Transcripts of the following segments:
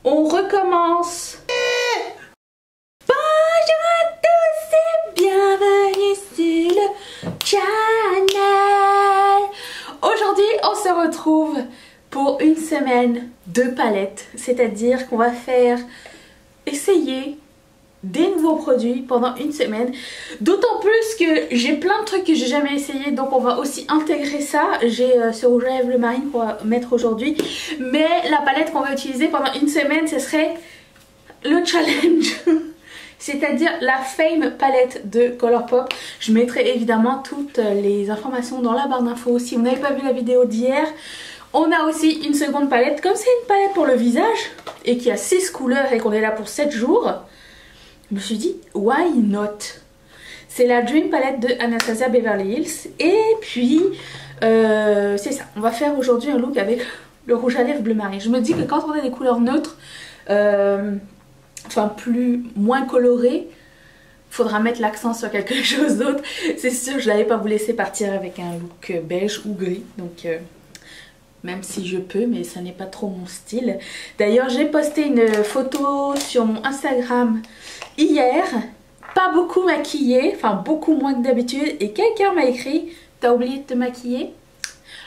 On recommence. Bonjour à tous et bienvenue sur le channel. Aujourd'hui, on se retrouve pour une semaine de palettes. C'est-à-dire qu'on va faire essayer des nouveaux produits pendant une semaine, d'autant plus que j'ai plein de trucs que j'ai jamais essayé, donc on va aussi intégrer ça. J'ai ce rouge à lèvres bleu marine qu'on va mettre aujourd'hui, mais la palette qu'on va utiliser pendant une semaine, ce serait le challenge c'est-à-dire la Fame palette de Colourpop. Je mettrai évidemment toutes les informations dans la barre d'infos. Si vous n'avez pas vu la vidéo d'hier, on a aussi une seconde palette. Comme c'est une palette pour le visage et qui a 6 couleurs et qu'on est là pour 7 jours, je me suis dit, why not? C'est la Dream Palette de Anastasia Beverly Hills. Et puis, c'est ça. On va faire aujourd'hui un look avec le rouge à lèvres bleu marine. Je me dis que quand on a des couleurs neutres, enfin moins colorées, il faudra mettre l'accent sur quelque chose d'autre. C'est sûr, je n'allais pas vous laisser partir avec un look beige ou gris. Donc, même si je peux, mais ça n'est pas trop mon style. D'ailleurs, j'ai posté une photo sur mon Instagram hier, pas beaucoup maquillée, enfin beaucoup moins que d'habitude, et quelqu'un m'a écrit « T'as oublié de te maquiller ?»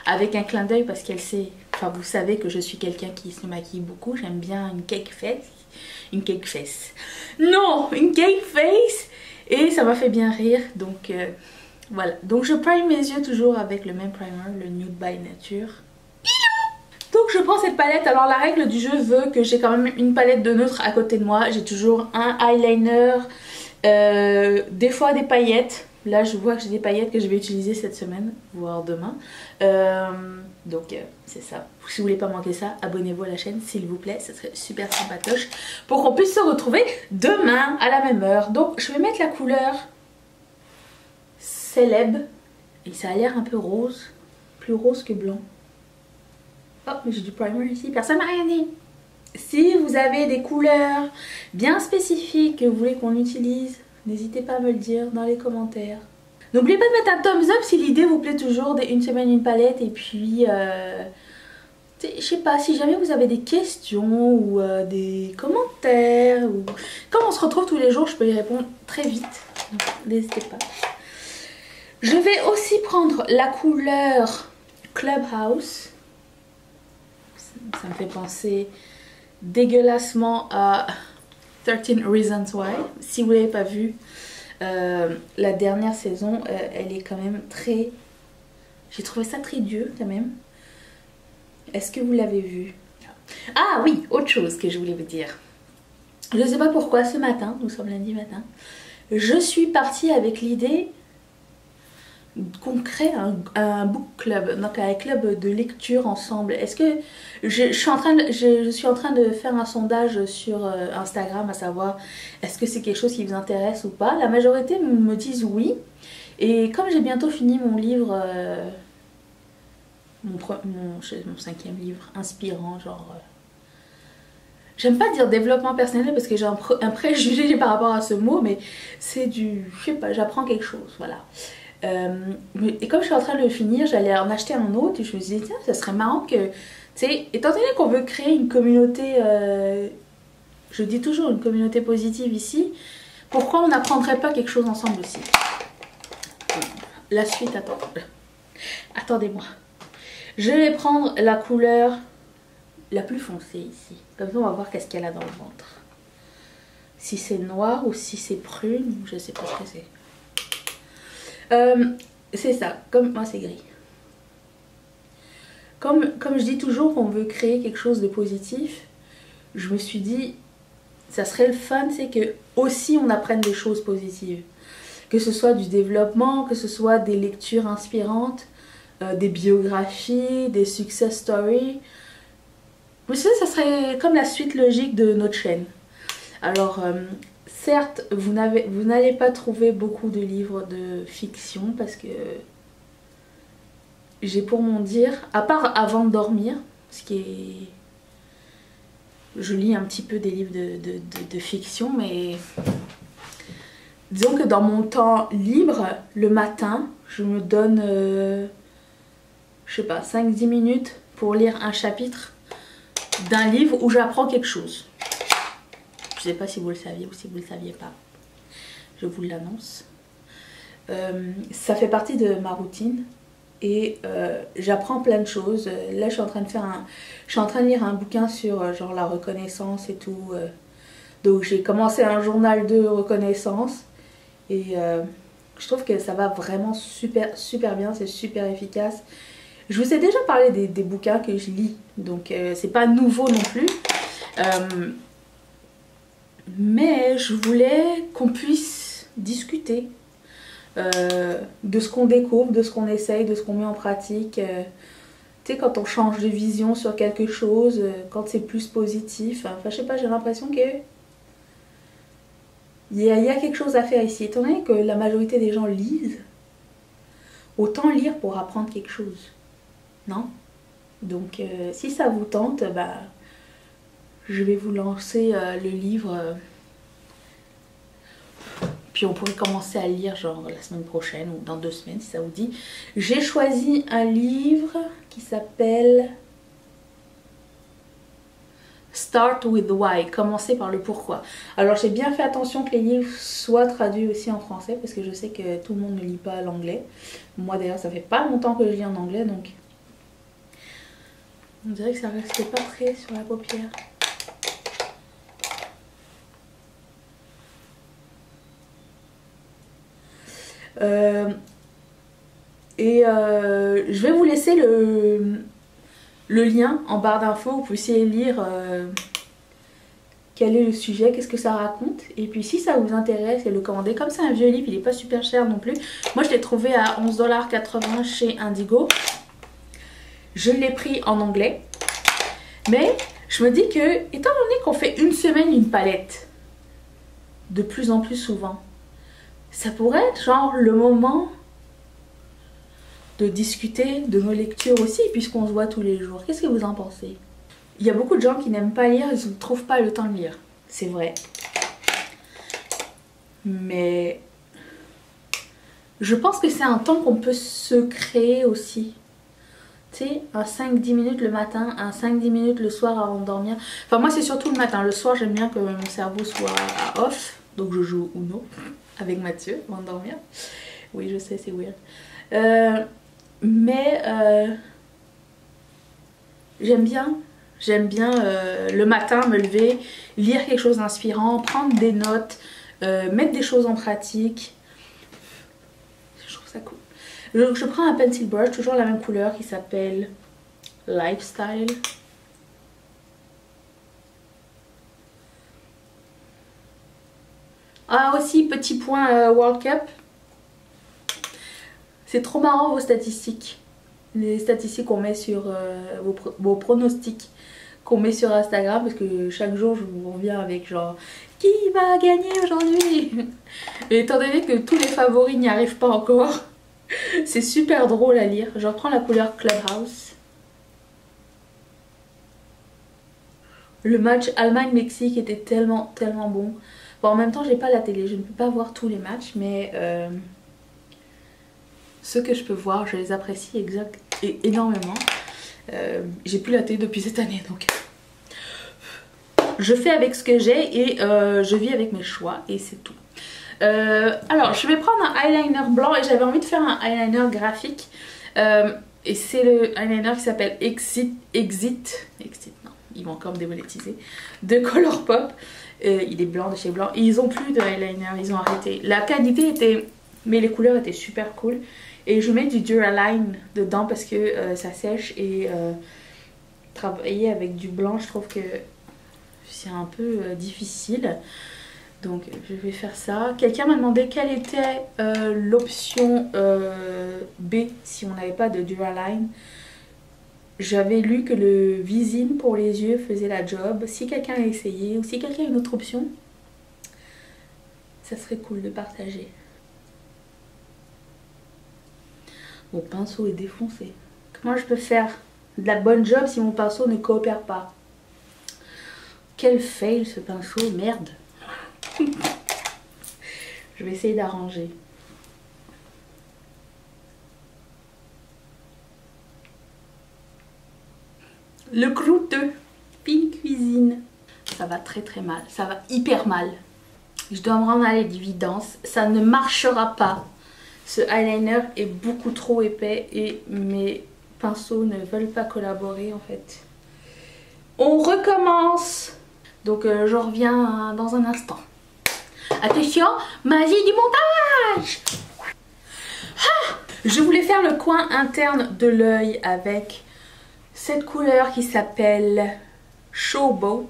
avec un clin d'œil parce qu'elle sait, enfin vous savez que je suis quelqu'un qui se maquille beaucoup, j'aime bien une cake face, une cake face, et ça m'a fait bien rire, donc voilà. Donc je prime mes yeux toujours avec le même primer, le Nude by Nature. Donc je prends cette palette. Alors la règle du jeu veut que j'ai quand même une palette de neutre à côté de moi. J'ai toujours un eyeliner, des fois des paillettes. Là je vois que j'ai des paillettes que je vais utiliser cette semaine, voire demain. Donc c'est ça. Si vous voulez pas manquer ça, abonnez-vous à la chaîne s'il vous plaît. Ça serait super sympatoche pour qu'on puisse se retrouver demain à la même heure. Donc je vais mettre la couleur Célèbre. Et ça a l'air un peu rose. Plus rose que blanc. Oh, mais j'ai du primer ici, personne n'a rien dit. Si vous avez des couleurs bien spécifiques que vous voulez qu'on utilise, n'hésitez pas à me le dire dans les commentaires. N'oubliez pas de mettre un thumbs up si l'idée vous plaît toujours, une semaine une palette. Et puis, je sais pas, si jamais vous avez des questions ou des commentaires, ou comme on se retrouve tous les jours, je peux y répondre très vite. N'hésitez pas. Je vais aussi prendre la couleur Clubhouse. Ça me fait penser dégueulassement à 13 Reasons Why. Si vous ne l'avez pas vu, la dernière saison, elle est quand même très... J'ai trouvé ça très dur quand même. Est-ce que vous l'avez vu? Ah oui, autre chose que je voulais vous dire. Je ne sais pas pourquoi ce matin, nous sommes lundi matin, je suis partie avec l'idée qu'on crée un book club, donc un club de lecture ensemble. Est-ce que je suis en train de faire un sondage sur Instagram, à savoir est-ce que c'est quelque chose qui vous intéresse ou pas. La majorité me disent oui, et comme j'ai bientôt fini mon livre, mon 5e livre inspirant, genre j'aime pas dire développement personnel parce que j'ai un préjugé par rapport à ce mot, mais c'est du, je sais pas, j'apprends quelque chose, voilà. Et comme je suis en train de le finir, j'allais en acheter un autre et je me suis dit tiens, ça serait marrant que, tu sais, étant donné qu'on veut créer une communauté, je dis toujours une communauté positive ici, pourquoi on n'apprendrait pas quelque chose ensemble aussi? La suite, attendez-moi. Je vais prendre la couleur la plus foncée ici, comme ça on va voir qu'est-ce qu'elle a dans le ventre. Si c'est noir ou si c'est prune, je sais pas ce que c'est. C'est ça, comme moi c'est gris. Comme je dis toujours qu'on veut créer quelque chose de positif, je me suis dit ça serait le fun, c'est que aussi on apprenne des choses positives, que ce soit du développement, que ce soit des lectures inspirantes, des biographies, des success stories. Mais ça serait comme la suite logique de notre chaîne. Alors certes, vous n'allez pas trouver beaucoup de livres de fiction parce que j'ai pour mon dire, à part avant de dormir, ce qui est... Je lis un petit peu des livres de fiction, mais disons que dans mon temps libre, le matin, je me donne, je sais pas, 5-10 minutes pour lire un chapitre d'un livre où j'apprends quelque chose. Je ne sais pas si vous le saviez ou si vous ne le saviez pas. Je vous l'annonce. Ça fait partie de ma routine. Et j'apprends plein de choses. Là, je suis en train de lire un bouquin sur genre la reconnaissance et tout. Donc j'ai commencé un journal de reconnaissance. Et je trouve que ça va vraiment super bien. C'est super efficace. Je vous ai déjà parlé des bouquins que je lis. Donc c'est pas nouveau non plus. Mais je voulais qu'on puisse discuter. De ce qu'on découvre, de ce qu'on essaye, de ce qu'on met en pratique. Tu sais, quand on change de vision sur quelque chose, quand c'est plus positif. Enfin, je sais pas, j'ai l'impression que il y a quelque chose à faire ici. Étant donné que la majorité des gens lisent, autant lire pour apprendre quelque chose. Non? Donc, si ça vous tente, bah, je vais vous lancer le livre. Puis on pourrait commencer à lire genre la semaine prochaine ou dans 2 semaines si ça vous dit. J'ai choisi un livre qui s'appelle Start with Why, commencer par le pourquoi. Alors j'ai bien fait attention que les livres soient traduits aussi en français parce que je sais que tout le monde ne lit pas l'anglais. Moi d'ailleurs ça fait pas longtemps que je lis en anglais donc on dirait que ça reste pas très sur la paupière. Je vais vous laisser le lien en barre d'infos, vous puissiez lire quel est le sujet, qu'est-ce que ça raconte. Et puis si ça vous intéresse, et le commander. Comme c'est un vieux livre, il n'est pas super cher non plus. Moi je l'ai trouvé à 11,80 $ chez Indigo. Je l'ai pris en anglais. Mais je me dis que, étant donné qu'on fait une semaine une palette, de plus en plus souvent, ça pourrait être genre le moment de discuter de nos lectures aussi, puisqu'on se voit tous les jours. Qu'est-ce que vous en pensez? Il y a beaucoup de gens qui n'aiment pas lire, ils ne trouvent pas le temps de lire. C'est vrai. Mais je pense que c'est un temps qu'on peut se créer aussi. Tu sais, un 5-10 minutes le matin, un 5-10 minutes le soir avant de dormir. Enfin moi c'est surtout le matin. Le soir j'aime bien que mon cerveau soit à off. Donc je joue Uno avec Mathieu avant de dormir. Oui je sais, c'est weird. J'aime bien le matin me lever, lire quelque chose d'inspirant, prendre des notes, mettre des choses en pratique. Je trouve ça cool. Je prends un pencil brush, toujours la même couleur, qui s'appelle Lifestyle. Ah aussi, petit point World Cup. C'est trop marrant vos statistiques. Les statistiques qu'on met sur vos pronostics qu'on met sur Instagram, parce que chaque jour je vous reviens avec genre qui va gagner aujourd'hui. Et étant donné que tous les favoris n'y arrivent pas encore, c'est super drôle à lire. Je reprends la couleur Clubhouse. Le match Allemagne-Mexique était tellement bon. Bon, en même temps j'ai pas la télé, je ne peux pas voir tous les matchs, mais ceux que je peux voir, je les apprécie énormément. J'ai plus la télé depuis cette année, donc je fais avec ce que j'ai et je vis avec mes choix et c'est tout. Alors je vais prendre un eyeliner blanc et j'avais envie de faire un eyeliner graphique. Et c'est le eyeliner qui s'appelle Exit, non, ils vont encore me démonétiser, de Colourpop. Il est blanc de chez Blanc. Et ils ont plus de eyeliner, ils ont arrêté. La qualité était, mais les couleurs étaient super cool. Et je mets du Duraline dedans parce que ça sèche et travailler avec du blanc, je trouve que c'est un peu difficile. Donc je vais faire ça. Quelqu'un m'a demandé quelle était l'option B si on n'avait pas de Duraline. J'avais lu que le Visine pour les yeux faisait la job. Si quelqu'un a essayé ou si quelqu'un a une autre option, ça serait cool de partager. Mon pinceau est défoncé. Comment je peux faire de la bonne job si mon pinceau ne coopère pas? Quel fail ce pinceau, merde. Je vais essayer d'arranger. Le croûteux, fini. cuisine. Ça va très très mal, ça va hyper mal. Je dois me rendre à l'évidence, ça ne marchera pas. Ce eyeliner est beaucoup trop épais et mes pinceaux ne veulent pas collaborer en fait. On recommence. Donc je reviens dans un instant. Attention, magie du montage. Je voulais faire le coin interne de l'œil avec cette couleur qui s'appelle Showboat.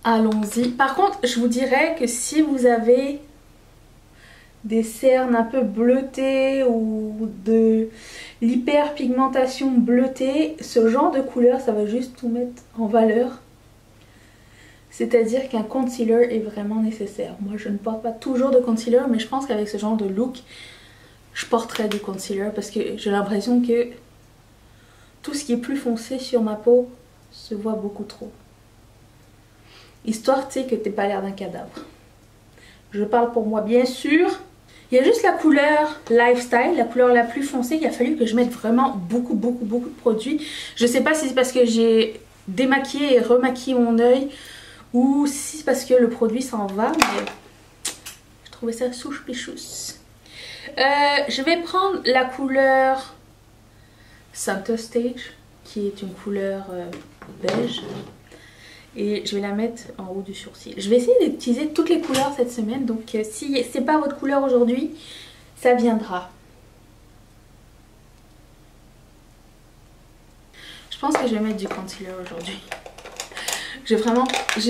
Allons-y. Par contre, je vous dirais que si vous avez des cernes un peu bleutées ou de l'hyperpigmentation bleutée, ce genre de couleur, ça va juste tout mettre en valeur. C'est-à-dire qu'un concealer est vraiment nécessaire. Moi, je ne porte pas toujours de concealer, mais je pense qu'avec ce genre de look, je porterai du concealer parce que j'ai l'impression que tout ce qui est plus foncé sur ma peau se voit beaucoup trop. Histoire, tu sais, que t'aies pas l'air d'un cadavre. Je parle pour moi, bien sûr. Il y a juste la couleur Lifestyle, la couleur la plus foncée. Il a fallu que je mette vraiment beaucoup de produits. Je sais pas si c'est parce que j'ai démaquillé et remaquillé mon œil ou si c'est parce que le produit s'en va, mais je trouvais ça souche pichous. Je vais prendre la couleur Center Stage, qui est une couleur beige. Et je vais la mettre en haut du sourcil. Je vais essayer d'utiliser toutes les couleurs cette semaine. Donc si c'est pas votre couleur aujourd'hui, ça viendra. Je pense que je vais mettre du concealer aujourd'hui. J'ai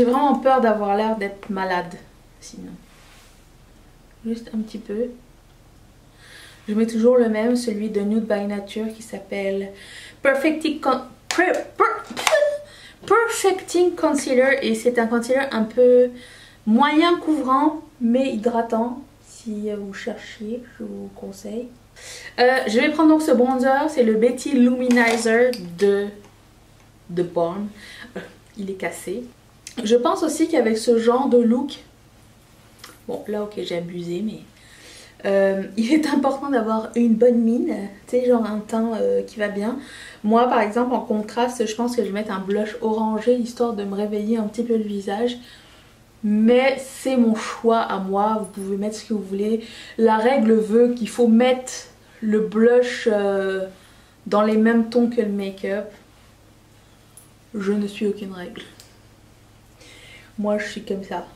vraiment peur d'avoir l'air d'être malade. Sinon. Juste un petit peu. Je mets toujours le même, celui de Nude by Nature qui s'appelle Perfecting Concealer, et c'est un concealer un peu moyen couvrant mais hydratant. Si vous cherchez, je vous conseille. Je vais prendre donc ce bronzer, c'est le Betty Luminizer de Born. Il est cassé. Je pense aussi qu'avec ce genre de look, bon là ok j'ai abusé, mais il est important d'avoir une bonne mine, tu sais, genre un teint qui va bien. Moi par exemple en contraste, je pense que je vais mettre un blush orangé histoire de me réveiller un petit peu le visage. Mais c'est mon choix à moi, vous pouvez mettre ce que vous voulez. La règle veut qu'il faut mettre le blush dans les mêmes tons que le make-up. Je ne suis aucune règle. Moi je suis comme ça.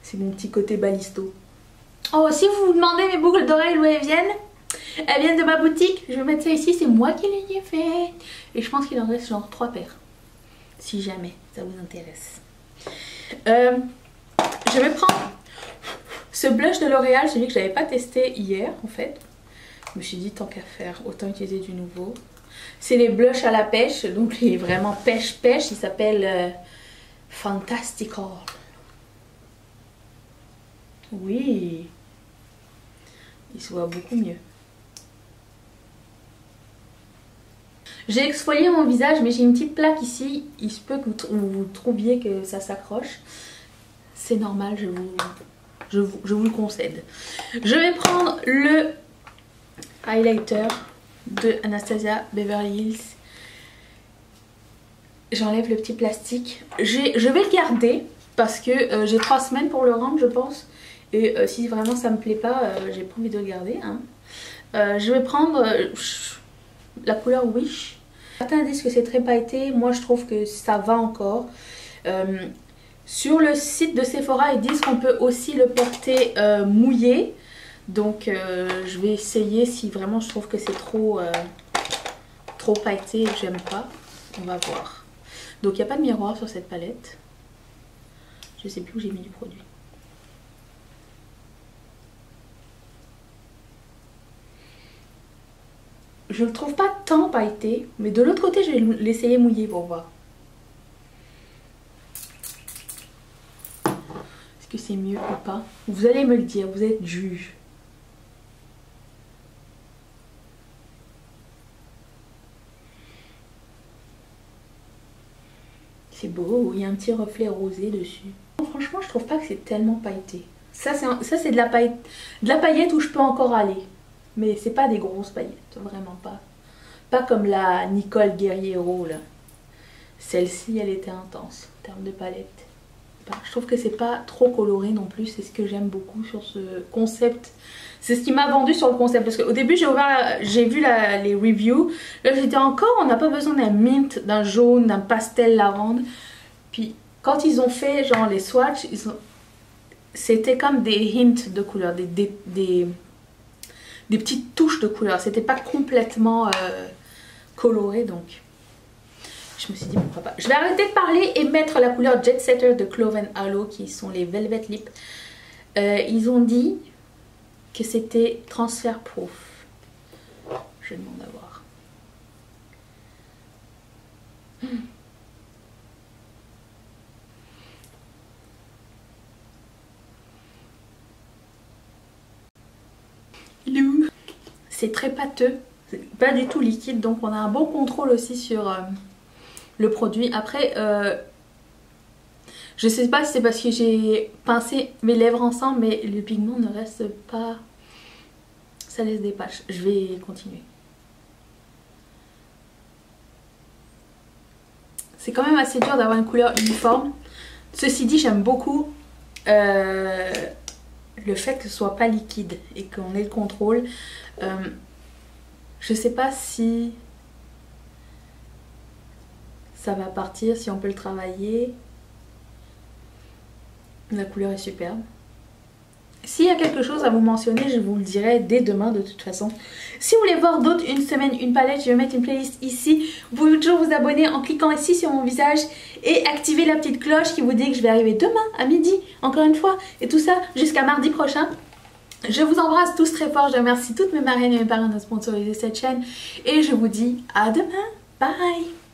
C'est mon petit côté balisto. Oh, si vous vous demandez mes boucles d'oreilles où elles viennent de ma boutique. Je vais mettre ça ici, c'est moi qui les ai fait. Et je pense qu'il en reste genre 3 paires. Si jamais ça vous intéresse. Je vais prendre ce blush de L'Oréal, celui que je n'avais pas testé hier en fait. Je me suis dit tant qu'à faire, autant utiliser du nouveau. C'est les blushs à la pêche, donc il est vraiment pêche. Il s'appelle Fantastical. Oui, il se voit beaucoup mieux. J'ai exfolié mon visage, mais j'ai une petite plaque ici. Il se peut que vous trouviez que ça s'accroche. C'est normal, je vous le concède. Je vais prendre le highlighter de Anastasia Beverly Hills. J'enlève le petit plastique. Je vais le garder parce que j'ai 3 semaines pour le rendre, je pense. Et si vraiment ça me plaît pas, j'ai pas envie de le garder. Hein. Je vais prendre la couleur Wish. Certains disent que c'est très pailleté, moi je trouve que ça va encore. Sur le site de Sephora, ils disent qu'on peut aussi le porter mouillé. Donc je vais essayer si vraiment je trouve que c'est trop pailleté et que j'aime pas. On va voir. Donc il n'y a pas de miroir sur cette palette. Je sais plus où j'ai mis du produit. Je ne le trouve pas tant pailleté, mais de l'autre côté je vais l'essayer mouillé pour voir. Est-ce que c'est mieux ou pas? Vous allez me le dire, vous êtes juge. C'est beau, il y a un petit reflet rosé dessus. Franchement je trouve pas que c'est tellement pailleté. Ça c'est de la paillette où je peux encore aller. Mais c'est pas des grosses paillettes, vraiment pas. Pas comme la Nicole Guerriero là. Celle-ci, elle était intense en termes de palette. Je trouve que c'est pas trop coloré non plus, c'est ce que j'aime beaucoup sur ce concept. C'est ce qui m'a vendu sur le concept, parce qu'au début j'ai vu les reviews, là j'étais encore, on n'a pas besoin d'un mint, d'un jaune, d'un pastel lavande. Puis quand ils ont fait genre les swatchs, c'était comme des hints de couleurs, des petites touches de couleurs, c'était pas complètement coloré, donc je me suis dit pourquoi pas. Je vais arrêter de parler et mettre la couleur Jet Setter de Clove & Halo qui sont les Velvet Lip. Ils ont dit que c'était transfer proof. Je demande à voir. C'est très pâteux, c'est pas du tout liquide, donc on a un bon contrôle aussi sur le produit. Après, je sais pas si c'est parce que j'ai pincé mes lèvres ensemble, mais le pigment ne reste pas, ça laisse des patchs. Je vais continuer. C'est quand même assez dur d'avoir une couleur uniforme. Ceci dit, j'aime beaucoup le fait que ce soit pas liquide et qu'on ait le contrôle. Je sais pas si ça va partir, si on peut le travailler. La couleur est superbe. S'il y a quelque chose à vous mentionner, je vous le dirai dès demain de toute façon. Si vous voulez voir d'autres une semaine, une palette, je vais mettre une playlist ici. Vous pouvez toujours vous abonner en cliquant ici sur mon visage et activer la petite cloche qui vous dit que je vais arriver demain à midi, encore une fois. Et tout ça jusqu'à mardi prochain. Je vous embrasse tous très fort. Je remercie toutes mes marraines et mes parrains de sponsoriser cette chaîne. Et je vous dis à demain. Bye!